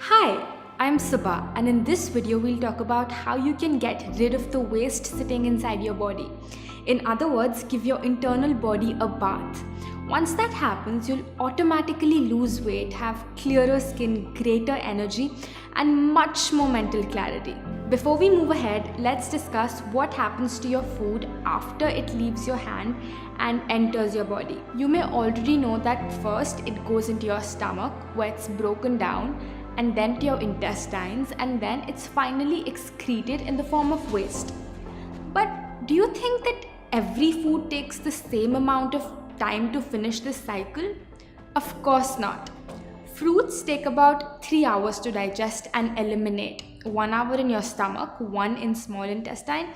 Hi, I'm Subha, and in this video we'll talk about how you can get rid of the waste sitting inside your body. In other words, give your internal body a bath. Once that happens, you'll automatically lose weight, have clearer skin, greater energy, and much more mental clarity. Before we move ahead, let's discuss what happens to your food after it leaves your hand and enters your body. You may already know that first it goes into your stomach where it's broken down, and then to your intestines, and then it's finally excreted in the form of waste. But do you think that every food takes the same amount of time to finish this cycle? Of course not. Fruits take about 3 hours to digest and eliminate. 1 hour in your stomach, 1 in small intestine,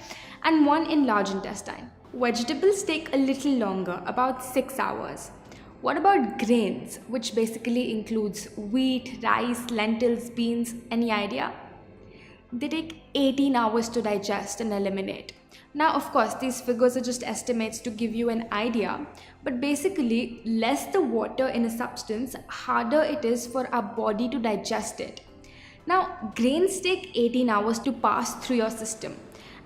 and 1 in large intestine. Vegetables take a little longer, about 6 hours. What about grains, which basically includes wheat, rice, lentils, beans? Any idea? They take 18 hours to digest and eliminate. Now, of course, these figures are just estimates to give you an idea, but basically, less the water in a substance, harder it is for our body to digest it. Now, grains take 18 hours to pass through your system,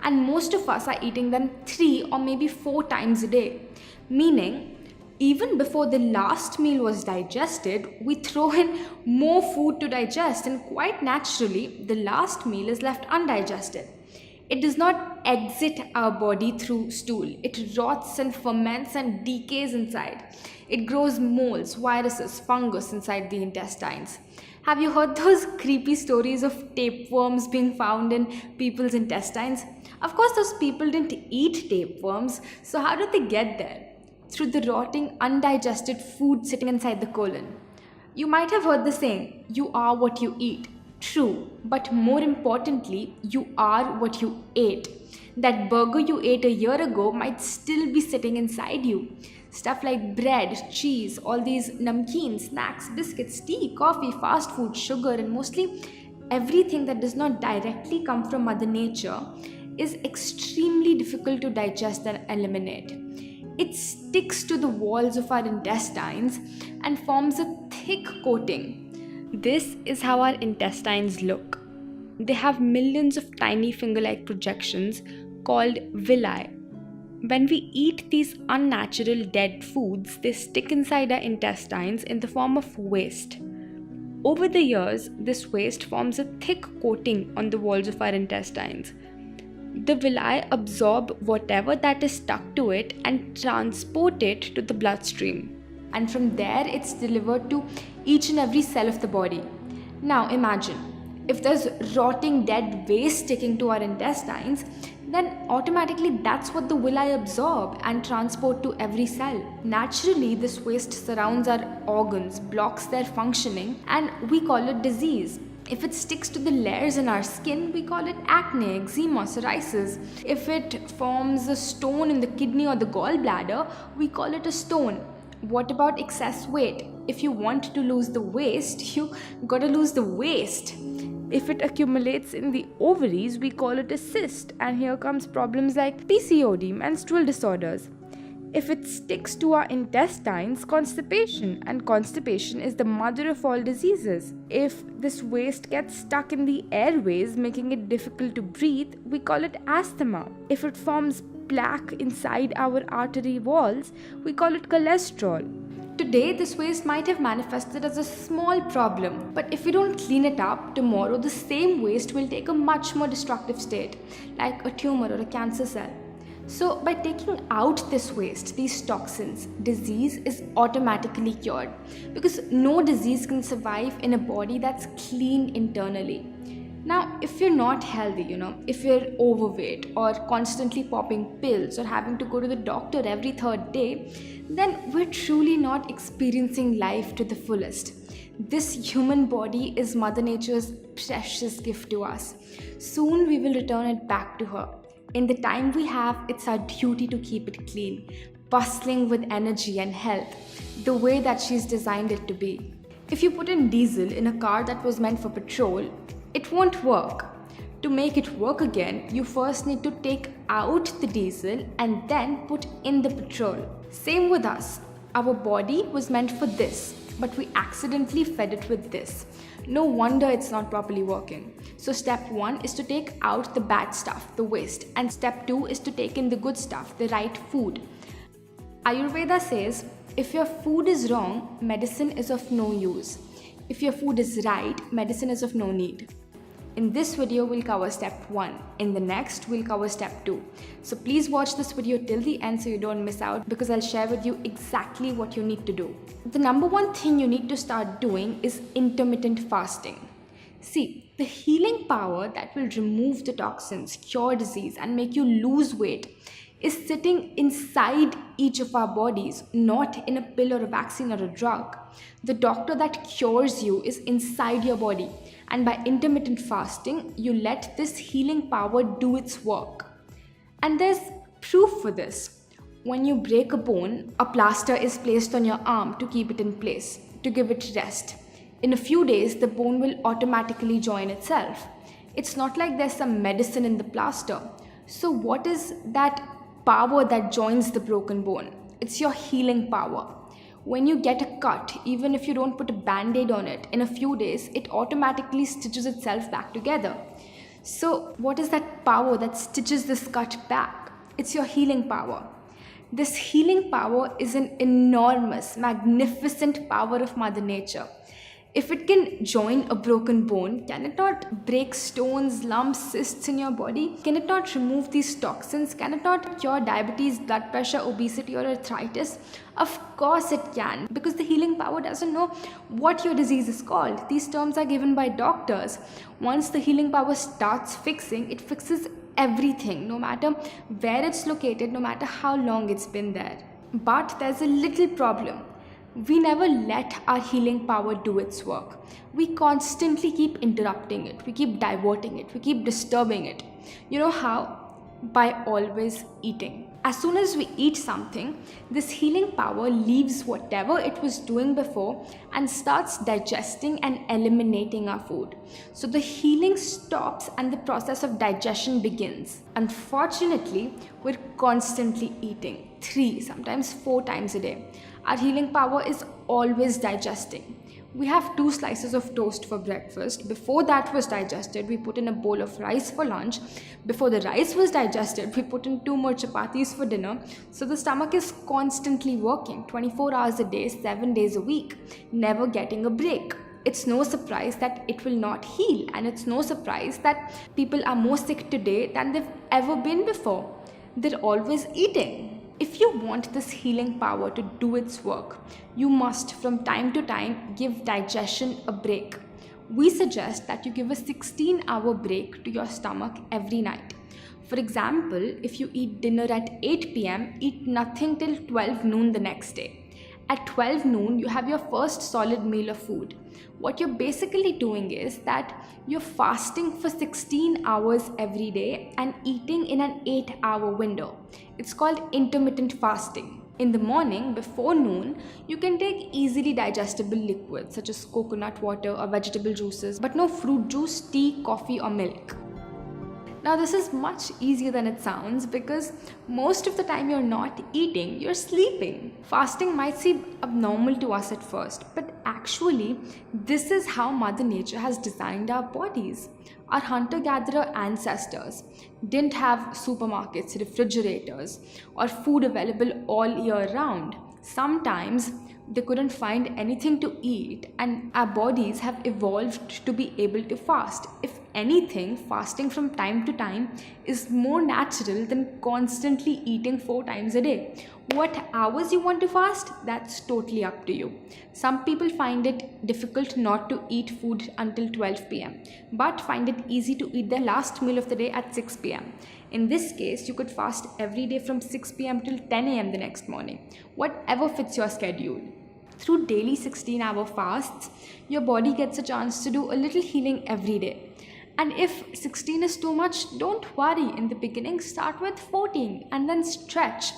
and most of us are eating them 3 or maybe 4 times a day, meaning even before the last meal was digested, we throw in more food to digest, and quite naturally, the last meal is left undigested. It does not exit our body through stool. It rots and ferments and decays inside. It grows molds, viruses, fungus inside the intestines. Have you heard those creepy stories of tapeworms being found in people's intestines? Of course, those people didn't eat tapeworms, so how did they get there? Through the rotting, undigested food sitting inside the colon. You might have heard the saying, you are what you eat. True, but more importantly, you are what you ate. That burger you ate a year ago might still be sitting inside you. Stuff like bread, cheese, all these namkeen, snacks, biscuits, tea, coffee, fast food, sugar, and mostly everything that does not directly come from Mother Nature is extremely difficult to digest and eliminate. It sticks to the walls of our intestines and forms a thick coating. This is how our intestines look. They have millions of tiny finger-like projections called villi. When we eat these unnatural dead foods, they stick inside our intestines in the form of waste. Over the years, this waste forms a thick coating on the walls of our intestines. The villi absorb whatever that is stuck to it and transport it to the bloodstream. And from there, it's delivered to each and every cell of the body. Now imagine, if there's rotting dead waste sticking to our intestines, then automatically that's what the villi absorb and transport to every cell. Naturally, this waste surrounds our organs, blocks their functioning, and we call it disease. If it sticks to the layers in our skin, we call it acne, eczema, psoriasis. If it forms a stone in the kidney or the gallbladder, we call it a stone. What about excess weight? If you want to lose the waste, you gotta lose the waste. If it accumulates in the ovaries, we call it a cyst, and here comes problems like PCOD, menstrual disorders. If it sticks to our intestines, constipation, and constipation is the mother of all diseases. If this waste gets stuck in the airways, making it difficult to breathe, we call it asthma. If it forms plaque inside our artery walls, we call it cholesterol. Today, this waste might have manifested as a small problem, but if we don't clean it up, tomorrow the same waste will take a much more destructive state, like a tumor or a cancer cell. So, by taking out this waste, these toxins, disease is automatically cured, because no disease can survive in a body that's clean internally. Now, if you're not healthy, if you're overweight or constantly popping pills or having to go to the doctor every third day, then we're truly not experiencing life to the fullest. This human body is Mother Nature's precious gift to us. Soon we will return it back to her. In the time we have, it's our duty to keep it clean, bustling with energy and health, the way that she's designed it to be. If you put in diesel in a car that was meant for petrol, it won't work. To make it work again, you first need to take out the diesel and then put in the petrol. Same with us. Our body was meant for this, but we accidentally fed it with this. No wonder it's not properly working. So step 1 is to take out the bad stuff, the waste, and step 2 is to take in the good stuff, the right food. Ayurveda says, if your food is wrong, medicine is of no use. If your food is right, medicine is of no need. In this video, we'll cover step 1. In the next, we'll cover step 2. So please watch this video till the end so you don't miss out, because I'll share with you exactly what you need to do. The number one thing you need to start doing is intermittent fasting. See, the healing power that will remove the toxins, cure disease, and make you lose weight is sitting inside each of our bodies, not in a pill or a vaccine or a drug. The doctor that cures you is inside your body, and by intermittent fasting, you let this healing power do its work. And there's proof for this. When you break a bone, a plaster is placed on your arm to keep it in place, to give it rest. In a few days, the bone will automatically join itself. It's not like there's some medicine in the plaster. So what is that power that joins the broken bone? It's your healing power. When you get a cut, even if you don't put a band-aid on it, in a few days, it automatically stitches itself back together. So what is that power that stitches this cut back? It's your healing power. This healing power is an enormous, magnificent power of Mother Nature. If it can join a broken bone, can it not break stones, lumps, cysts in your body? Can it not remove these toxins? Can it not cure diabetes, blood pressure, obesity, or arthritis? Of course it can, because the healing power doesn't know what your disease is called. These terms are given by doctors. Once the healing power starts fixing, it fixes everything, no matter where it's located, no matter how long it's been there. But there's a little problem. We never let our healing power do its work. We constantly keep interrupting it. We keep diverting it. We keep disturbing it. You know how? By always eating. As soon as we eat something, this healing power leaves whatever it was doing before and starts digesting and eliminating our food. So the healing stops and the process of digestion begins. Unfortunately, we're constantly eating 3, sometimes 4 times a day. Our healing power is always digesting. We have 2 slices of toast for breakfast. Before that was digested, we put in a bowl of rice for lunch. Before the rice was digested, we put in 2 more chapatis for dinner. So the stomach is constantly working 24 hours a day, 7 days a week, never getting a break. It's no surprise that it will not heal, and it's no surprise that people are more sick today than they've ever been before. They're always eating. If you want this healing power to do its work, you must from time to time give digestion a break. We suggest that you give a 16-hour break to your stomach every night. For example, if you eat dinner at 8 p.m., eat nothing till 12 noon the next day. At 12 noon, you have your first solid meal of food. What you're basically doing is that you're fasting for 16 hours every day and eating in an 8-hour window. It's called intermittent fasting. In the morning, before noon, you can take easily digestible liquids such as coconut water or vegetable juices, but no fruit juice, tea, coffee, or milk. Now this is much easier than it sounds, because most of the time you're not eating, you're sleeping. Fasting might seem abnormal to us at first, but actually this is how Mother Nature has designed our bodies. Our hunter-gatherer ancestors didn't have supermarkets, refrigerators, or food available all year round. Sometimes they couldn't find anything to eat, and our bodies have evolved to be able to fast. If anything, fasting from time to time is more natural than constantly eating 4 times a day. What hours you want to fast, that's totally up to you. Some people find it difficult not to eat food until 12 p.m. but find it easy to eat their last meal of the day at 6 p.m. In this case, you could fast every day from 6 p.m. till 10 a.m. the next morning, whatever fits your schedule. Through daily 16-hour fasts, your body gets a chance to do a little healing every day. And if 16 is too much, don't worry. In the beginning, start with 14 and then stretch.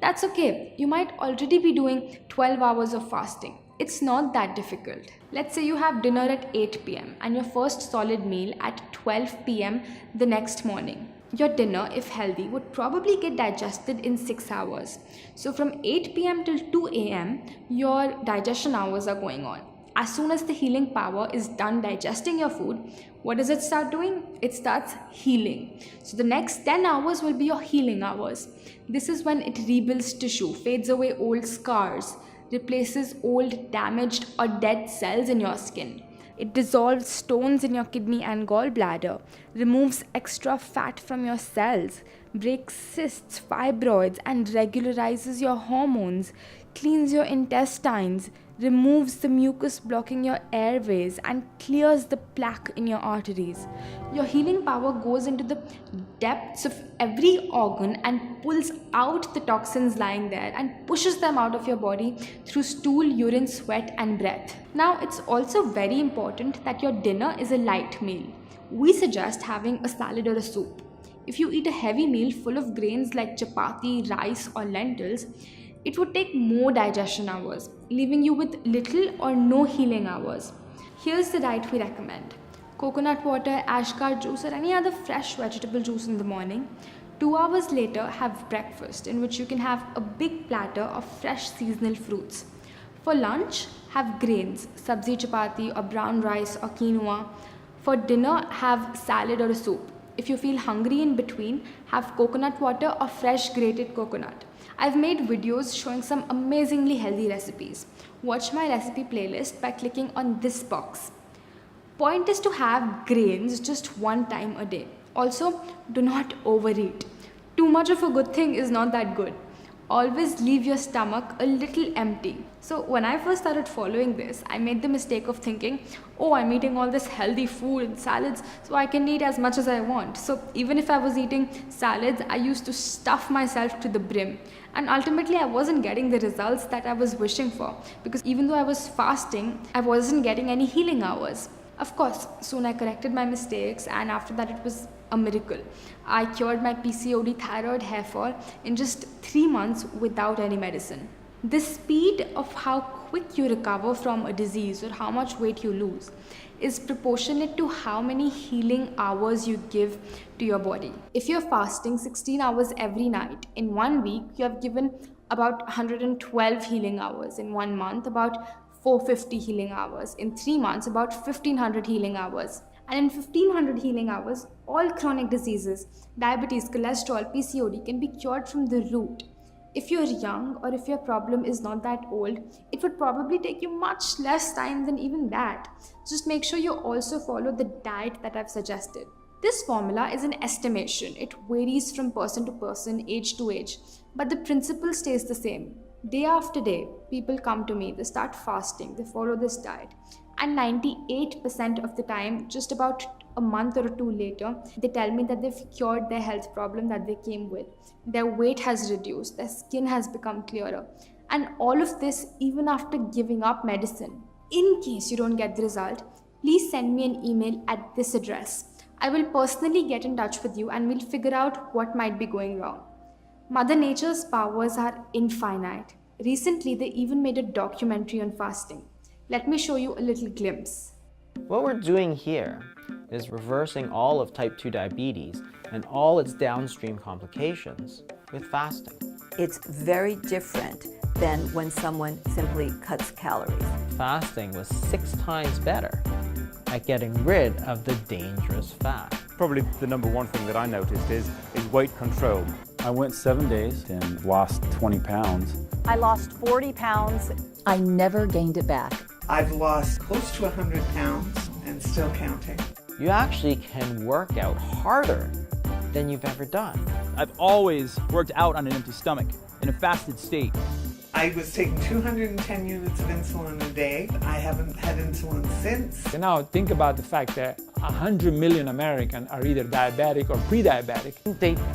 That's okay. You might already be doing 12 hours of fasting. It's not that difficult. Let's say you have dinner at 8 p.m. and your first solid meal at 12 p.m. the next morning. Your dinner, if healthy, would probably get digested in 6 hours. So from 8 p.m. till 2 a.m., your digestion hours are going on. As soon as the healing power is done digesting your food, what does it start doing? It starts healing. So the next 10 hours will be your healing hours. This is when it rebuilds tissue, fades away old scars, replaces old damaged or dead cells in your skin. It dissolves stones in your kidney and gallbladder, removes extra fat from your cells, breaks cysts, fibroids, and regularizes your hormones, cleans your intestines, removes the mucus blocking your airways, and clears the plaque in your arteries. Your healing power goes into the depths of every organ and pulls out the toxins lying there and pushes them out of your body through stool, urine, sweat, and breath. Now, it's also very important that your dinner is a light meal. We suggest having a salad or a soup. If you eat a heavy meal full of grains like chapati, rice, or lentils, it would take more digestion hours, leaving you with little or no healing hours. Here's the diet we recommend. Coconut water, ashgar juice, or any other fresh vegetable juice in the morning. 2 hours later, have breakfast, in which you can have a big platter of fresh seasonal fruits. For lunch, have grains, sabzi chapati or brown rice or quinoa. For dinner, have salad or a soup. If you feel hungry in between, have coconut water or fresh grated coconut. I've made videos showing some amazingly healthy recipes. Watch my recipe playlist by clicking on this box. Point is to have grains just one time a day. Also, do not overeat. Too much of a good thing is not that good. Always leave your stomach a little empty. So when I first started following this, I made the mistake of thinking, oh, I'm eating all this healthy food and salads, so I can eat as much as I want. So even if I was eating salads, I used to stuff myself to the brim. And ultimately, I wasn't getting the results that I was wishing for, because even though I was fasting, I wasn't getting any healing hours. Of course, soon I corrected my mistakes, and after that it was a miracle. I cured my PCOD, thyroid, hair fall in just 3 months without any medicine. The speed of how quick you recover from a disease or how much weight you lose is proportionate to how many healing hours you give to your body. If you're fasting 16 hours every night, in 1 week you have given about 112 healing hours. In 1 month, about 450 healing hours. In 3 months, about 1500 healing hours. And in 1500 healing hours, all chronic diseases, diabetes, cholesterol, PCOD can be cured from the root. If you're young or if your problem is not that old, it would probably take you much less time than even that. Just make sure you also follow the diet that I've suggested. This formula is an estimation. It varies from person to person, age to age, but the principle stays the same. Day after day, people come to me, they start fasting, they follow this diet, and 98% of the time, just about a month or two later, they tell me that they've cured their health problem that they came with. Their weight has reduced, their skin has become clearer, and all of this even after giving up medicine. In case you don't get the result, please send me an email at this address. I will personally get in touch with you and we'll figure out what might be going wrong. Mother Nature's powers are infinite. Recently, they even made a documentary on fasting. Let me show you a little glimpse. What we're doing here is reversing all of type 2 diabetes and all its downstream complications with fasting. It's very different than when someone simply cuts calories. Fasting was 6 times better at getting rid of the dangerous fat. Probably the number one thing that I noticed is weight control. I went 7 days and lost 20 pounds. I lost 40 pounds. I never gained it back. I've lost close to 100 pounds and still counting. You actually can work out harder than you've ever done. I've always worked out on an empty stomach in a fasted state. I was taking 210 units of insulin a day. I haven't had insulin since. And now think about the fact that 100 million Americans are either diabetic or pre-diabetic.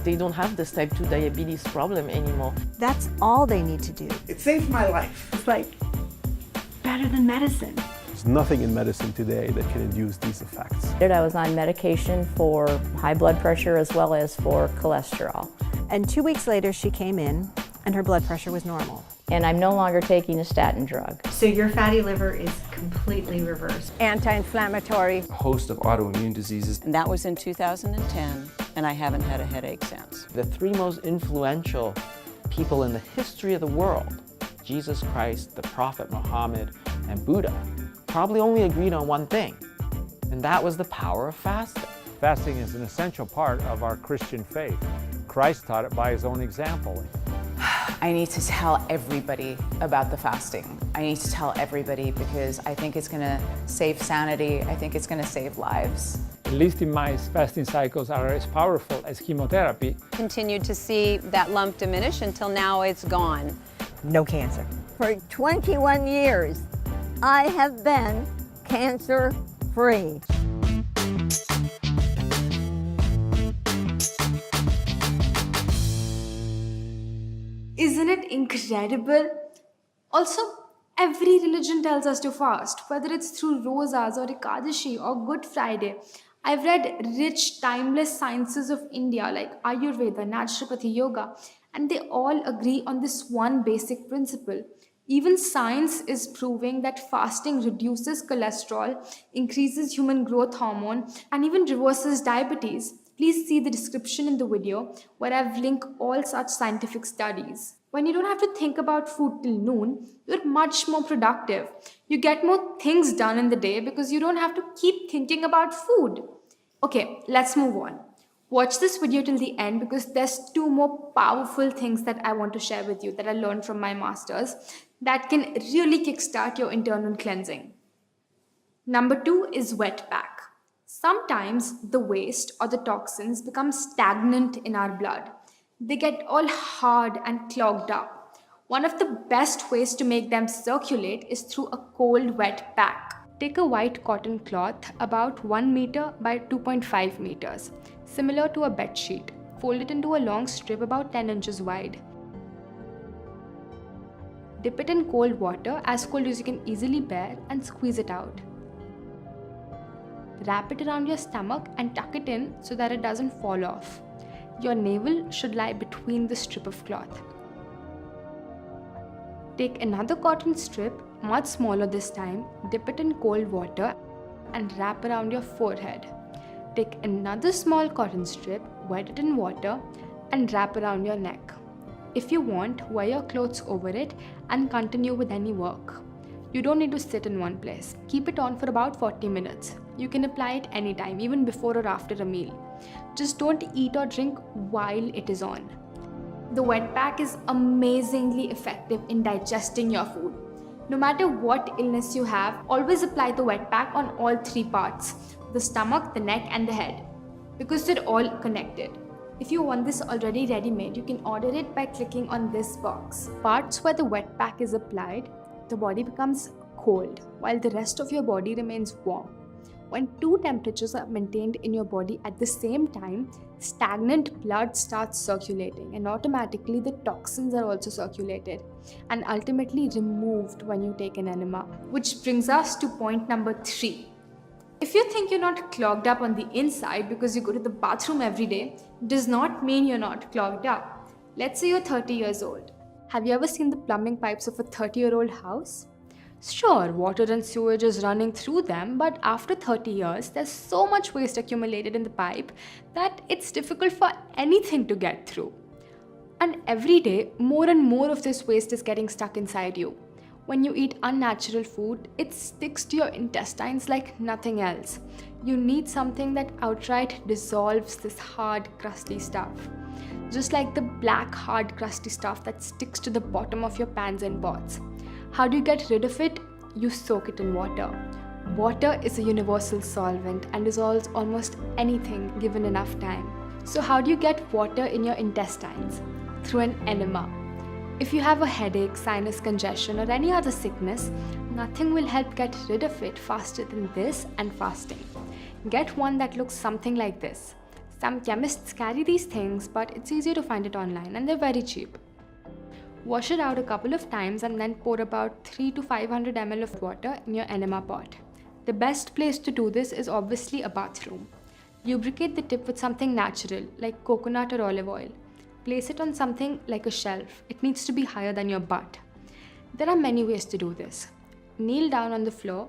They don't have this type 2 diabetes problem anymore. That's all they need to do. It saved my life. It's like better than medicine. There's nothing in medicine today that can induce these effects. I was on medication for high blood pressure as well as for cholesterol. And 2 weeks later, she came in and her blood pressure was normal. And I'm no longer taking a statin drug. So your fatty liver is completely reversed. Anti-inflammatory. A host of autoimmune diseases. And that was in 2010, and I haven't had a headache since. The 3 most influential people in the history of the world, Jesus Christ, the Prophet Muhammad, and Buddha, probably only agreed on one thing, and that was the power of fasting. Fasting is an essential part of our Christian faith. Christ taught it by his own example. I need to tell everybody about the fasting. I need to tell everybody because I think it's going to save sanity. I think it's going to save lives. At least in my fasting cycles are as powerful as chemotherapy. Continued to see that lump diminish until now it's gone. No cancer. For 21 years, I have been cancer-free. Isn't it incredible? Also, every religion tells us to fast, whether it's through Rosas or Ekadashi or Good Friday. I've read rich, timeless sciences of India like Ayurveda, Naturopathy, Yoga, and they all agree on this one basic principle. Even science is proving that fasting reduces cholesterol, increases human growth hormone, and even reverses diabetes. Please see the description in the video where I've linked all such scientific studies. When you don't have to think about food till noon, you're much more productive. You get more things done in the day because you don't have to keep thinking about food. Okay, let's move on. Watch this video till the end because there's two more powerful things that I want to share with you that I learned from my masters that can really kickstart your internal cleansing. Number 2 is wet pack. Sometimes the waste or the toxins become stagnant in our blood. They get all hard and clogged up. One of the best ways to make them circulate is through a cold wet pack. Take a white cotton cloth about 1 meter by 2.5 meters, similar to a bed sheet. Fold it into a long strip about 10 inches wide. Dip it in cold water, as cold as you can easily bear, and squeeze it out. Wrap it around your stomach and tuck it in so that it doesn't fall off. Your navel should lie between the strip of cloth. Take another cotton strip, much smaller this time, dip it in cold water and wrap around your forehead. Take another small cotton strip, wet it in water and wrap around your neck. If you want, wear your clothes over it and continue with any work. You don't need to sit in one place. Keep it on for about 40 minutes. You can apply it anytime, even before or after a meal. Just don't eat or drink while it is on. The wet pack is amazingly effective in digesting your food. No matter what illness you have, always apply the wet pack on all 3 parts: the stomach, the neck and the head, because they're all connected. If you want this already ready-made, you can order it by clicking on this box. Parts where the wet pack is applied, the body becomes cold, while the rest of your body remains warm. When 2 temperatures are maintained in your body at the same time, stagnant blood starts circulating and automatically the toxins are also circulated and ultimately removed when you take an enema. Which brings us to point number 3. If you think you're not clogged up on the inside because you go to the bathroom every day, does not mean you're not clogged up. Let's say you're 30 years old. Have you ever seen the plumbing pipes of a 30-year-old house? Sure, water and sewage is running through them, but after 30 years, there's so much waste accumulated in the pipe that it's difficult for anything to get through. And every day, more and more of this waste is getting stuck inside you. When you eat unnatural food, it sticks to your intestines like nothing else. You need something that outright dissolves this hard, crusty stuff. Just like the black, hard, crusty stuff that sticks to the bottom of your pans and pots. How do you get rid of it? You soak it in water. Water is a universal solvent and dissolves almost anything given enough time. So how do you get water in your intestines? Through an enema. If you have a headache, sinus congestion or any other sickness, nothing will help get rid of it faster than this and fasting. Get one that looks something like this. Some chemists carry these things, but it's easier to find it online and they're very cheap. Wash it out a couple of times and then pour about 300 to 500 ml of water in your enema pot. The best place to do this is obviously a bathroom. Lubricate the tip with something natural like coconut or olive oil. Place it on something like a shelf. It needs to be higher than your butt. There are many ways to do this. Kneel down on the floor.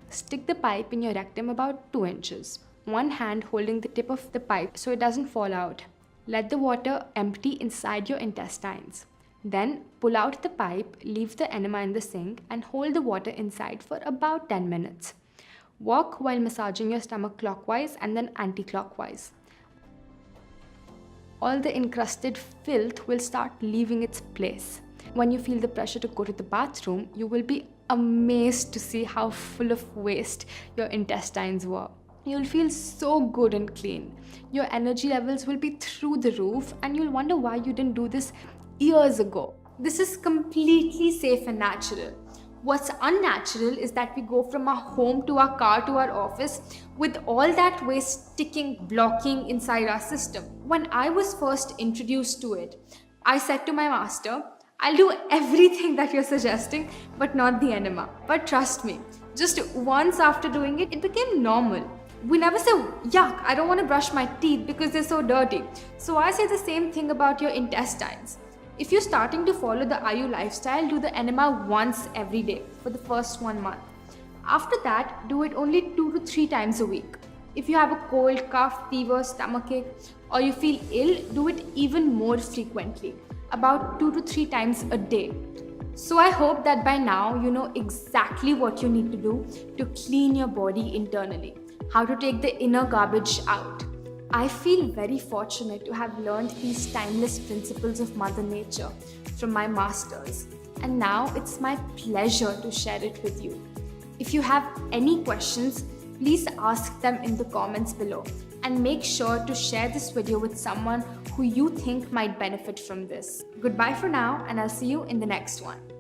Stick the pipe in your rectum about 2 inches. One hand holding the tip of the pipe so it doesn't fall out. Let the water empty inside your intestines. Then pull out the pipe, leave the enema in the sink, and hold the water inside for about 10 minutes. Walk while massaging your stomach clockwise and then anti-clockwise. All the encrusted filth will start leaving its place. When you feel the pressure to go to the bathroom, you will be amazed to see how full of waste your intestines were. You'll feel so good and clean. Your energy levels will be through the roof, and you'll wonder why you didn't do this years ago. This is completely safe and natural. What's unnatural is that we go from our home to our car to our office with all that waste sticking, blocking inside our system. When I was first introduced to it, I said to my master, I'll do everything that you're suggesting, but not the enema. But trust me, just once after doing it, it became normal. We never say, yuck, I don't want to brush my teeth because they're so dirty. So I say the same thing about your intestines. If you're starting to follow the Ayu lifestyle, do the enema once every day for the first 1 month. After that, do it only 2 to 3 times a week. If you have a cold, cough, fever, stomachache, or you feel ill, do it even more frequently, about 2 to 3 times a day. So I hope that by now you know exactly what you need to do to clean your body internally, how to take the inner garbage out. I feel very fortunate to have learned these timeless principles of Mother Nature from my masters, and now it's my pleasure to share it with you. If you have any questions, please ask them in the comments below, and make sure to share this video with someone who you think might benefit from this. Goodbye for now, and I'll see you in the next one.